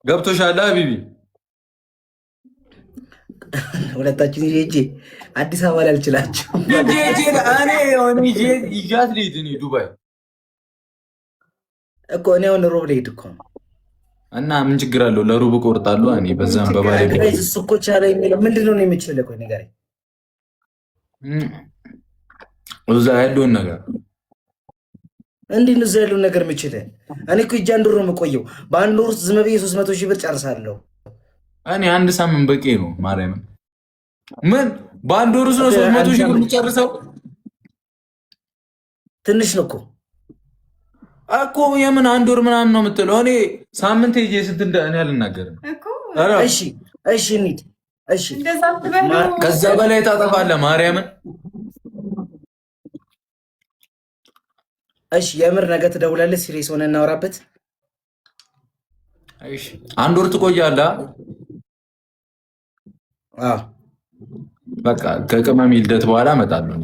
ገብቶሻል ሀቢቢ? ሁለታችን ሂጂ አዲስ አበባ ላይ አልችላችሁ ይዣት ልሂድ እኔ ዱባይ እኮ እኔ አሁን ሮብ ልሂድ እኮ እና ምን ችግር አለው? ለሩብ እቆርጣለሁ እኔ በዛም በባሌ እሱ እኮ ቻለ የሚለው ምንድን ነው የምችለው? እኮ ንገረኝ እዛ ያለውን ነገር እንዴት ነው እዛ ያለውን ነገር የምችለው? እኔ እኮ እጅ አንድ ወር ነው የምቆየው። በአንድ ወር ውስጥ ዝም ብዬ 300 ሺህ ብር ጨርሳለሁ። እኔ አንድ ሳምንት በቂ ነው። ማርያምን ምን በአንድ ወር ውስጥ ነው 300 ሺህ ብር የምጨርሰው? ትንሽ ነው እኮ የምን አንድ ወር ምናምን ነው የምትለው? እኔ ሳምንት ሄጄ ስንት እኔ አልናገርም። እሺ እንሂድ። እሺ ከዛ በላይ ታጠፋለህ ማርያምን። እሺ የምር ነገ ትደውላለህ? ሲሪየስ ሆነ እናወራበት። እሺ አንድ ወር ትቆያለህ? አዎ በቃ ከቅመም ልደት በኋላ እመጣለሁ።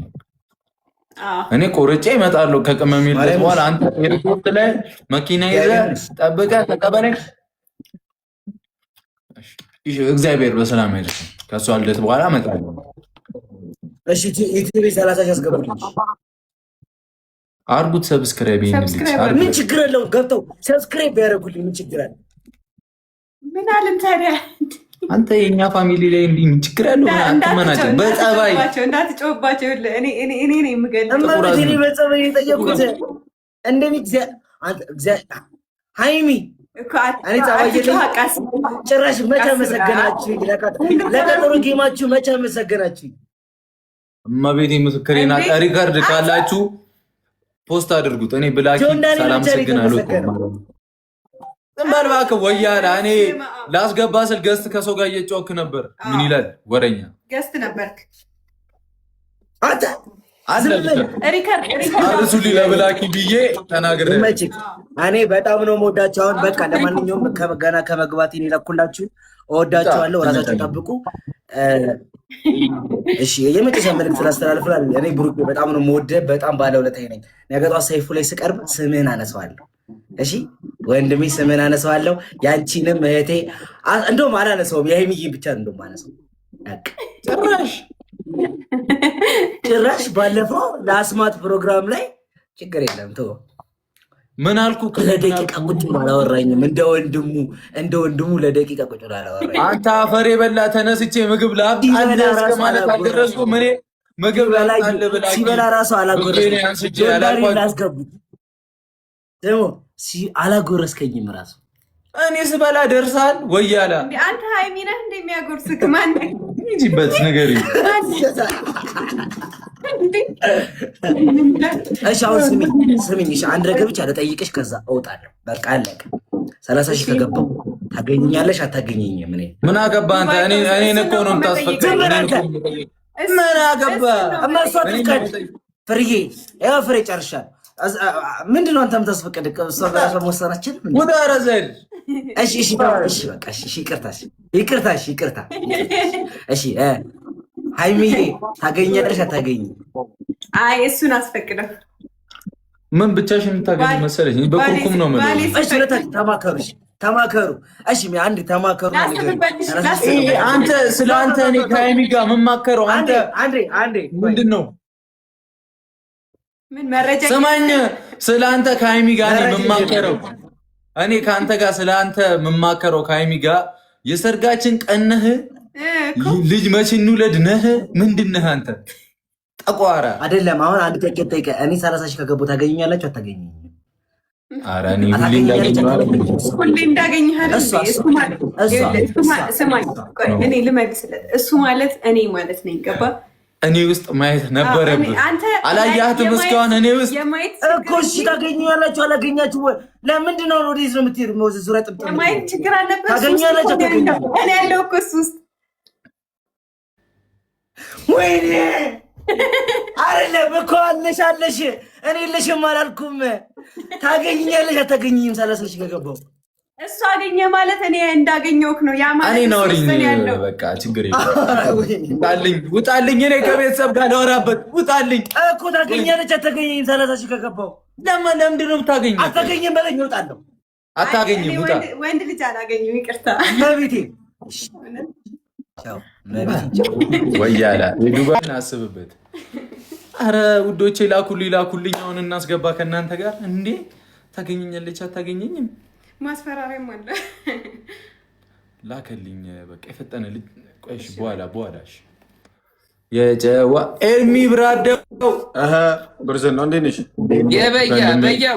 እኔ ቆርጬ እመጣለሁ ከቅመም ልደት በኋላ። አንተ ኤርፖርት ላይ መኪና ይዘህ ጠብቀህ ተቀበለኝ። እግዚአብሔር በሰላም አይደርስም። ከእሷ ልደት በኋላ እመጣለሁ። እሺ ዩቲዩብ 30 ሺህ አስገቡልኝ። አርጉት ሰብስክራይብ። ምን ችግር አለው? ገብተው ሰብስክራይብ ያደርጉልኝ ምን ችግር አለ? ምን አለም ታዲያ? አንተ የኛ ፋሚሊ ላይ እንዲህ ምን ችግር አለው? አትመናጭ በጸባይ እንዳትጮህባቸው። እኔ ነኝ የምገልጸው። እኔ በጸባይ የጠየኩት እንደኔ ሃይሚ እኔ ጸባይ ጭራሽ መቼ መሰገናችሁ? ለቀጠሮ ጌማችሁ መቼ መሰገናችሁ? እመቤቴ ምስክሬ ናት። ሪካርድ ካላችሁ ፖስት አድርጉት። እኔ ብላኪ ሰላም ሰግናለሁ። ዝም እባክህ ወያላ። እኔ ላስገባ ስል ገስት ከሰው ጋር እየጮክ ነበር። ምን ይላል ወረኛ? ገስት ነበርክ አንተ አርሱሊ ለብላኪ ብዬ ተናግሬ። እኔ በጣም ነው የምወዳቸው። አሁን በቃ ለማንኛውም ገና ከመግባት ይላኩላችሁ። እወዳቸዋለሁ። እራሳችሁ ጠብቁ። እሺ የመጨረሻ መልዕክት ስላስተላልፍላል። እኔ ብሩክ በጣም ነው የምወደው። በጣም ባለውለታዬ ነኝ። ነገ ጧት ሰይፉ ላይ ስቀርብ ስምህን አነሳዋለሁ። እሺ ወንድሜ ስምህን አነሳዋለሁ። ያንቺንም እህቴ እንደውም አላነሳውም። የሀይሚዬን ብቻ እንደውም አነሳው። ጭራሽ ባለፈው ለአስማት ፕሮግራም ላይ ችግር የለም ተው። ምን አልኩ? ለደቂቃ ቁጭ አላወራኝም። እንደ ወንድሙ ለደቂቃ ቁጭ አላወራኝም። አንተ አፈር የበላ ተነስቼ ምግብ ላብጣ እስከ ማለት አልደረስኩም። እኔ ምግብ ላብጣ ብላ ሲበላ ራሱ አላጎረስኩት። ደግሞ አላጎረስከኝም ራሱ እኔ ስበላ ደርሳል ወያላ። አንተ ሃይሚ ነህ እንደሚያጎርስክ ማን ይጂበት ነገር እሺ አሁን ስሚኝ። እሺ አንድ ነገር ብቻ ልጠይቅሽ፣ ከዛ እወጣለሁ። በቃ አለቀ። 30 ሺህ ከገባው ታገኘኛለሽ አታገኘኝም? ምን አገባ አንተ? እኔ እኮ ነው የምታስፈቅደው። ምን አገባ? እማሷ ትቀድ ፍርዬ፣ ያው ፍሬ ጨርሻለሁ። ምንድን ነው አንተ የምታስፈቅድ? እሷ በራሷ መወሰናችን ወደ አረዘል። እሺ በቃ እሺ፣ ይቅርታ። እሺ ሃይሚዬ ታገኛለሽ አታገኝም? አይ እሱን አስፈቅደው። ምን ብቻሽን የምታገኝ መሰለሽ? በኩርኩም ነው ማለት። እሺ ተማከሩ። እሺ አንድ ተማከሩ። አንተ ስለ አንተ እኔ ከሃይሚ ጋር የምማከረው አንተ ምንድን ነው? ምን መረጃ ስማኝ፣ ስለ አንተ ከሃይሚ ጋር ነው የምማከረው። እኔ ከአንተ ጋር ስለ አንተ የምማከረው ከሃይሚ ጋር የሰርጋችን ቀን ነህ፣ ልጅ መቼ እንውለድ ነህ፣ ምንድን ነህ አንተ? ጠቋራ አይደለም። አሁን አንድ ጠይቀ እኔ 30 ሺህ ከገቡ ታገኙኛላችሁ አታገኙኝም? ኧረ እኔ ሁሌ እንዳገኘሃለሁ። እኔ ልመልስለት። እሱ ማለት እኔ ማለት ነኝ። ገባ? እኔ ውስጥ ማየት ነበረብህ። አላየሃትም እስካሁን እኔ ውስጥ እኮ። እሺ ታገኙኛላችሁ አላገኛችሁ? ለምንድን ነው ወደዚህ ነው የምትሄዱ? ሞዘዝ ዙሪያ ጥብጥ የማየት ችግር አለበት። ታገኛላችሁ አታገኙም? እኔ ያለው እኮ እሱ ውስጥ ወይኔ አይደለም እኮ አለሽ። እኔ የለሽም አላልኩም። ታገኝኛለሽ አታገኝም? 30 ሺህ ከገባው እሱ አገኘ ማለት እኔ እንዳገኘውክ ነው። ያ ማለት እኔ ነውሪኝ። በቃ ችግር የለም። ውጣልኝ። እኔ ከቤተሰብ ጋር ላወራበት። ውጣልኝ እኮ። ታገኛለች አታገኝም? 30 ሺህ ከገባው ለምንድን ነው የምታገኘው? አታገኝም በለኝ። እወጣለሁ። አታገኝም። ውጣ። ወንድ ልጅ አላገኝም። ይቅርታ መቤቴ ወያላ የዱባይን አስብበት። አረ ውዶቼ ላኩልኝ። አሁን እናስገባ ከእናንተ ጋር እንዴ። ታገኘኛለች አታገኘኝም? ማስፈራሪያም አለ። ላከልኝ በቃ የፈጠነ ልጅ። ቆይሽ በኋላሽ የጨዋ ኤርሚ ብራደው ብርዝን ነው። እንዴት ነሽ? የበያ